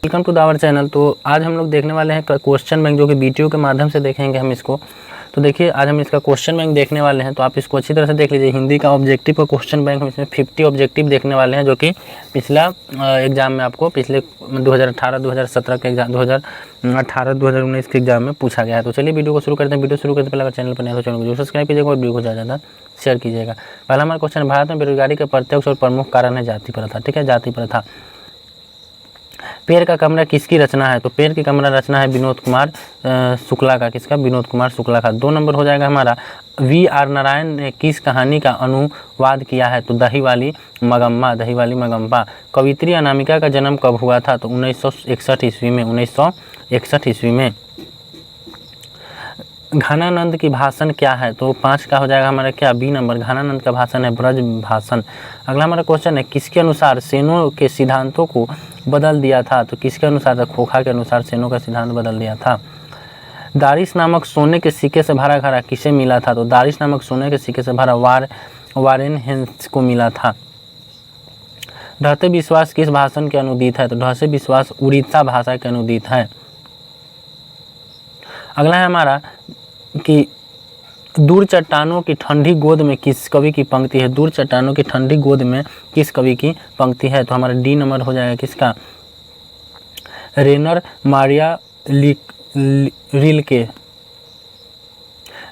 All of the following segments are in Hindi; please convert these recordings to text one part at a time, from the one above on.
Welcome to our channel. तो आज हम लोग देखने वाले हैं क्वेश्चन बैंक, जो कि वीडियो के माध्यम से देखेंगे हम इसको। तो देखिए, आज हम इसका क्वेश्चन बैंक देखने वाले हैं, तो आप इसको अच्छी तरह से देख लीजिए। हिंदी का ऑब्जेक्टिव का क्वेश्चन बैंक, हम इसमें 50 ऑब्जेक्टिव देखने वाले हैं, जो कि पिछला एग्जाम में आपको पिछले 2018-2017 के एग्जाम 2018-2019 के एग्जाम में पूछा गया है। तो चलिए वीडियो को शुरू करते हैं। वीडियो शुरू करते पहले अगर चैनल पर नहीं तो चैनल को जरूर सब्सक्राइब कीजिएगा और वीडियो को ज़्यादा शेयर कीजिएगा। पहला हमारा क्वेश्चन, भारत में बेरोजगारी का प्रत्यक्ष और प्रमुख कारण है जाति प्रथा। ठीक है, जाति प्रथा। पेड़ का कमरा किसकी रचना है? तो पेड़ की कमरा रचना है विनोद कुमार शुक्ला का। किसका? विनोद कुमार शुक्ला का। 2 नंबर हो जाएगा हमारा। V.R. नारायण ने किस कहानी का अनुवाद किया है? तो दही वाली मगम्मा। कवित्री अनामिका का जन्म कब हुआ था? तो 1961 ईस्वी में। 1961 ईस्वी में। घनानंद की भाषण क्या है? तो 5 का हो जाएगा हमारा क्या? B number. घनानंद का भाषण है ब्रज भाषण। अगला हमारा क्वेश्चन है, किसके अनुसार सेनों के सिद्धांतों को बदल दिया था? तो किसके अनुसार? खोखा के अनुसार सेनों का सिद्धांत बदल दिया था। दारिश नामक सोने के सिक्के से भरा घड़ा किसे मिला था? तो दारिश नामक सोने के सिक्के से भरा वारेन हेस्स को मिला था। ढहते विश्वास किस भाषण के अनुदित है? तो ढहते विश्वास उड़ीसा भाषा के अनुदित है। अगला है हमारा कि दूर चट्टानों की ठंडी गोद में किस कवि की पंक्ति है? दूर चट्टानों की ठंडी गोद में किस कवि की पंक्ति है? तो हमारा डी नंबर हो जाएगा किसका? रेनर मारिया रिल्के।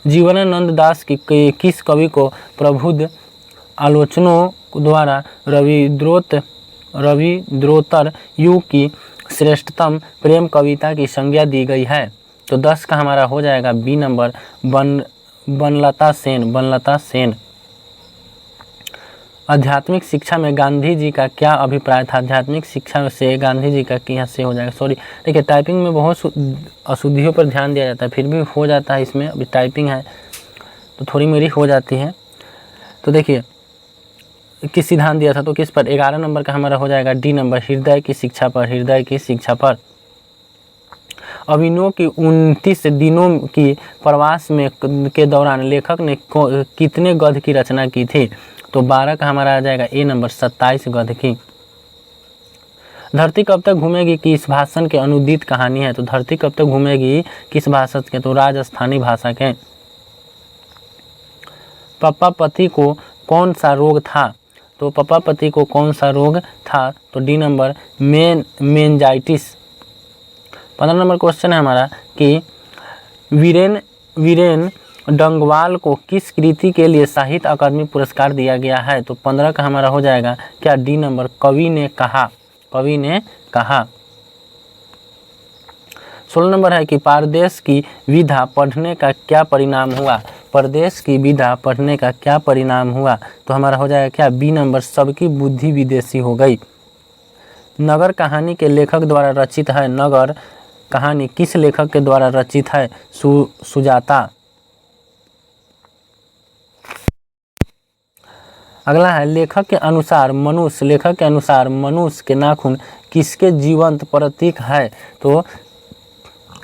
जीवनानंद दास की किस कवि को प्रबुद्ध आलोचनों द्वारा रविद्रोत्तर युग की श्रेष्ठतम प्रेम कविता की संज्ञा दी गई है? तो 10 का हमारा हो जाएगा बी नंबर। बनलता सेन। आध्यात्मिक शिक्षा में गांधी जी का क्या अभिप्राय था? आध्यात्मिक शिक्षा से गांधी जी का यहाँ से हो जाएगा, सॉरी देखिए टाइपिंग में बहुत अशुद्धियों पर ध्यान दिया जाता है, फिर भी हो जाता है इसमें। अभी टाइपिंग है तो थोड़ी मेरी हो जाती है। तो देखिए किस सिद्धांत दिया था, तो किस पर? 11 नंबर का हमारा हो जाएगा डी नंबर। हृदय की शिक्षा पर। अभिनव की 29 दिनों की प्रवास में के दौरान लेखक ने कितने गद्य की रचना की थी? तो 12 का हमारा आ जाएगा ए नंबर। 27 गद्य की। धरती कब तक घूमेगी कि इस भाषण के अनुदित कहानी है? तो धरती कब तक घूमेगी किस भाषा के? तो राजस्थानी भाषा के। पप्पा पति को कौन सा रोग था? तो पप्पा पति को कौन सा रोग था? तो D number meningitis. 15 number question है हमारा कि वीरेन डंगवाल को किस कृति के लिए साहित्य अकादमी पुरस्कार दिया गया है? तो 15 का हमारा हो जाएगा क्या? D number. कवि ने कहा। 16 नंबर है कि परदेश की विधा पढ़ने का क्या परिणाम हुआ? परदेश की विधा पढ़ने का क्या परिणाम हुआ? तो हमारा हो जाएगा क्या? B number. सबकी बुद्धि विदेशी हो गई। नगर कहानी के लेखक द्वारा रचित है। नगर कहानी किस लेखक के द्वारा रचित है? सुजाता। अगला है, लेखक के अनुसार मनुष्य के नाखून किसके जीवंत प्रतीक है? तो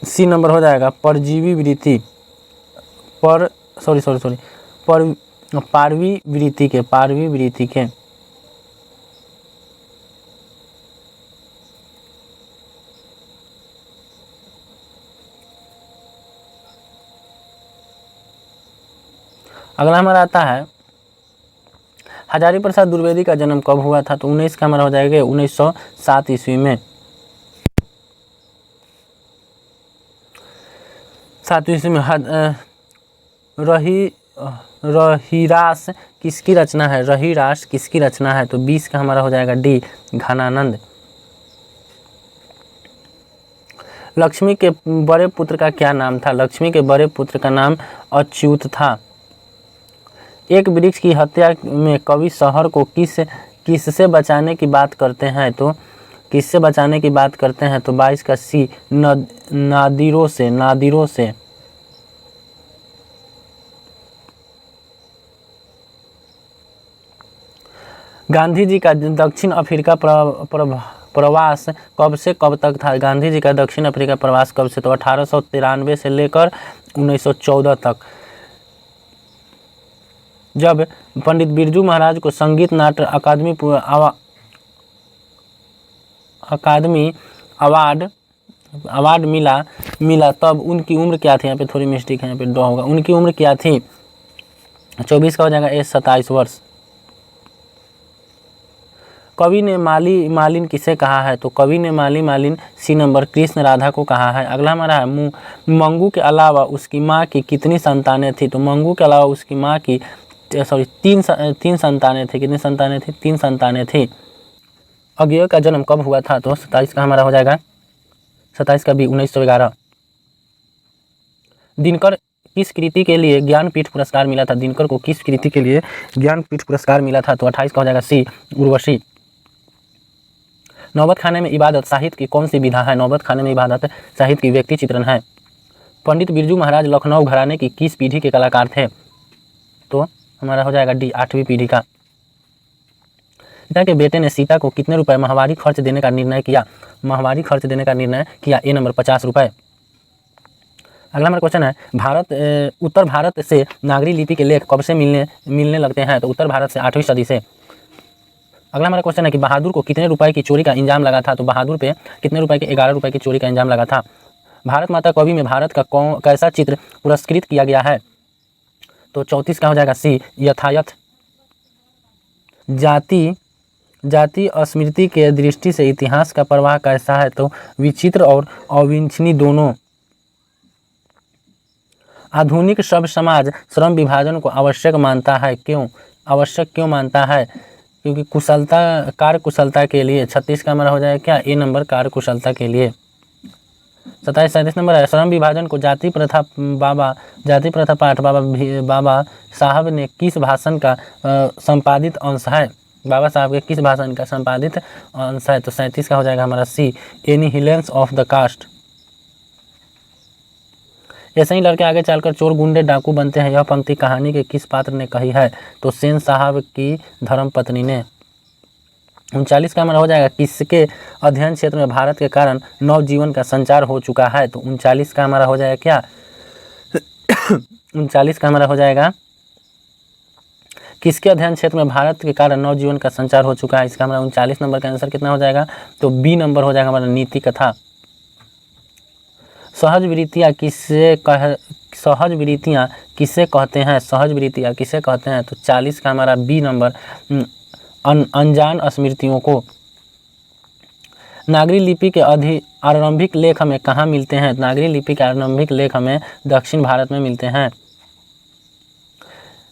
सी नंबर हो जाएगा। परजीवी वृत्ति पारवी वृत्ति के। अगला हमारा आता है, हजारी प्रसाद द्विवेदी का जन्म कब हुआ था? तो 19 का हमारा हो जाएगा 1907 ईस्वी में। 7 ईस्वी में। रहीरास किसकी रचना है? तो 20 का हमारा हो जाएगा डी घनानंद। लक्ष्मी के बड़े पुत्र का क्या नाम था? लक्ष्मी के बड़े पुत्र का नाम अच्युत था। एक वृक्ष की हत्या में कवि शहर को किससे बचाने की बात करते हैं? तो किससे बचाने की बात करते हैं? तो 22 का सी नादिरों से। गांधी जी का दक्षिण अफ्रीका प्रवास कब से कब तक था? गांधी जी का दक्षिण अफ्रीका प्रवास कब से? तो 1893 से लेकर 1914 तक, जब पंडित बिरजू महाराज को संगीत नाट्य अकादमी अवार्ड मिला तब उनकी उम्र क्या थी? यहाँ पे थोड़ी मिस्टेक है, यहाँ पे ड्रॉ होगा। उनकी उम्र क्या थी? 24 का हो जाएगा ए 27 वर्ष। कवि ने मालिन किसे कहा है? तो कवि ने मालिन सी नंबर कृष्ण राधा को कहा है। अगला हमारा है मंगू के अलावा उसकी माँ की कितनी संतानें थी? तो मंगू के अलावा उसकी माँ की तीन संतानें थी। कितनी संतानें थी? 3 संतानें थी। अज्ञेय का जन्म कब हुआ था? तो 27 का हमारा हो जाएगा 27 का भी 1911। दिनकर किस कृति के लिए ज्ञानपीठ पुरस्कार मिला था? दिनकर को किस कृति के लिए ज्ञानपीठ पुरस्कार मिला था? तो 28 का हो जाएगा सी उर्वशी। नौबत खाने में इबादत साहित्य की कौन सी विधा है? नौबत खाने में इबादत साहित्य की व्यक्ति चित्रण है। पंडित बिरजू महाराज लखनऊ घराने की किस पीढ़ी के कलाकार थे? तो हमारा हो जाएगा डी 8वीं पीढ़ी का। पिता के बेटे ने सीता को कितने रुपए माहवारी खर्च देने का निर्णय किया? माहवारी खर्च देने का निर्णय किया ए नंबर 50 रुपए। अगला हमारा क्वेश्चन है उत्तर भारत से नागरी लिपि के लेख कब से मिलने लगते हैं? तो उत्तर भारत से 8वीं सदी से। अगला हमारा क्वेश्चन है कि बहादुर को कितने रुपए की चोरी का इल्जाम लगा था? तो बहादुर पे कितने रुपए के 11 रुपए की चोरी का इल्जाम लगा था। भारत माता कवि में भारत का कैसा चित्र पुरस्कृत किया गया है? तो 34 का हो जाएगा सी यथायथ। जाति स्मृति के दृष्टि से इतिहास का प्रवाह कैसा है? तो विचित्र और अवांछनीय दोनों। आधुनिक सब समाज श्रम विभाजन को आवश्यक मानता है। क्यों आवश्यक क्यों मानता है? क्योंकि कार्य कुशलता के लिए। 36 का हमारा हो जाएगा क्या ए नंबर कार्य कुशलता के लिए। 27 नंबर है श्रम विभाजन को जाति प्रथा पाठ बाबा साहब ने किस भाषण का संपादित अंश है? बाबा साहब के किस भाषण का संपादित अंश है? तो 37 का हो जाएगा हमारा सी एनिहिलेंस ऑफ द कास्ट। ऐसे ही लड़के आगे चलकर चोर गुंडे डाकू बनते हैं, यह पंक्ति कहानी के किस पात्र ने कही है? तो सेन साहब की धर्मपत्नी ने। 39 का हमारा हो जाएगा किसके अध्ययन क्षेत्र में भारत के कारण नव जीवन का संचार हो चुका है? तो 39 का हमारा हो जाएगा क्या 39 का हमारा हो जाएगा किसके अध्ययन क्षेत्र में भारत के कारण नव जीवन का संचार हो चुका है? इसका हमारा 39 नंबर का आंसर कितना हो जाएगा? तो बी नंबर हो जाएगा हमारा नीति कथा। सहज वृत्तियाँ किसे कहते हैं? सहज वृत्तियाँ किसे कहते हैं? तो 40 का हमारा बी नंबर अनजान स्मृतियों को। नागरी लिपि के आरंभिक लेख हमें कहाँ मिलते हैं? नागरी लिपि के आरंभिक लेख हमें दक्षिण भारत में मिलते हैं।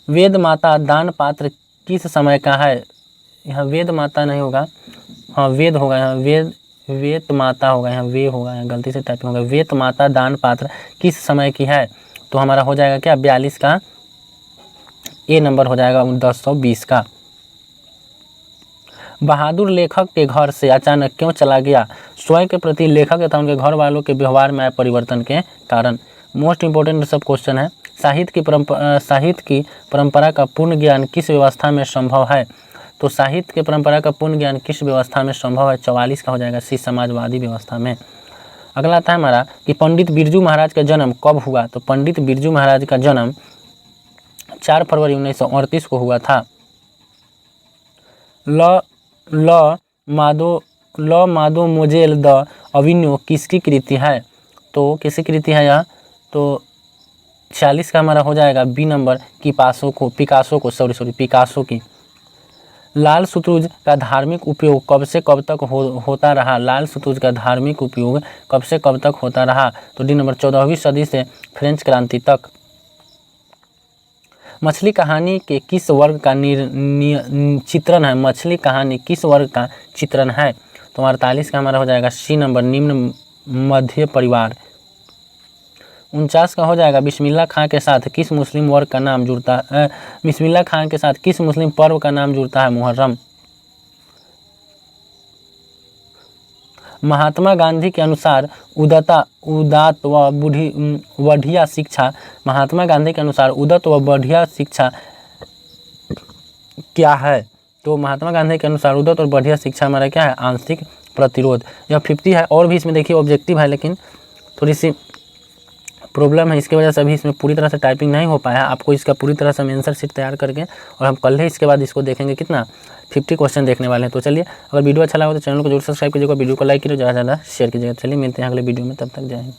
वेद माता दान पात्र किस समय का है? यहाँ वेद माता नहीं होगा, हाँ वेद होगा, यहाँ वेद माता होगा, यहाँ वे होगा, यहाँ गलती से टाइपिंग होगा। वेद माता दान पात्र किस समय की है? तो हमारा हो जाएगा क्या 42 का ए नंबर हो जाएगा 1020 का। बहादुर लेखक के घर से अचानक क्यों चला गया? स्वयं के प्रति लेखक तथा उनके घर वालों के व्यवहार में आए परिवर्तन के कारण। मोस्ट इंपोर्टेंट सब क्वेश्चन है। साहित्य की परंपरा का पूर्ण ज्ञान किस व्यवस्था में संभव है? तो साहित्य के परंपरा का पूर्ण ज्ञान किस व्यवस्था में संभव है? 44 का हो जाएगा सी समाजवादी व्यवस्था में। अगला आता है हमारा कि पंडित बिरजू महाराज का जन्म कब हुआ? तो पंडित बिरजू महाराज का जन्म 4 फरवरी 1938 को हुआ था। ल मादो मोजेल द अविन्यो किसकी कृति है? तो किसकी कृति है यह? तो 46 का हमारा हो जाएगा बी नंबर पिकासो की। लाल सुतुज का धार्मिक उपयोग कब से कब तक होता रहा? लाल सुतुज का धार्मिक उपयोग कब से कब तक होता रहा? तो डी नंबर 14वीं सदी से फ्रेंच क्रांति तक। मछली कहानी के किस वर्ग का चित्रण है? मछली कहानी किस वर्ग का चित्रण है? तो 48 का हमारा हो जाएगा सी नंबर निम्न मध्य परिवार। 49 का हो जाएगा बिस्मिल्लाह खां के साथ किस मुस्लिम वर्ग का नाम जुड़ता है? बिस्मिल्लाह खां के साथ किस मुस्लिम पर्व का नाम जुड़ता है? मुहर्रम। महात्मा गांधी के अनुसार उदात्त व बढ़िया शिक्षा। महात्मा गांधी के अनुसार उदात्त व बढ़िया शिक्षा क्या है? तो महात्मा गांधी के अनुसार उदात्त और बढ़िया शिक्षा हमारा क्या है? आंशिक प्रतिरोध। यह 50 है और भी इसमें देखिए ऑब्जेक्टिव है, लेकिन थोड़ी सी प्रॉब्लम है, इसकी वजह से अभी इसमें पूरी तरह से टाइपिंग नहीं हो पाया। आपको इसका पूरी तरह से हम आंसर शीट तैयार करके और हम कल ही इसके बाद इसको देखेंगे, कितना 50 क्वेश्चन देखने वाले हैं। तो चलिए, अगर वीडियो अच्छा लगा तो चैनल को जरूर सब्सक्राइब कीजिएगा, वीडियो को लाइक कीजिए, ज़्यादा से ज़्यादा शेयर कीजिएगा। चलिए मिलते हैं अगले वीडियो में, तब तक जय हिंद।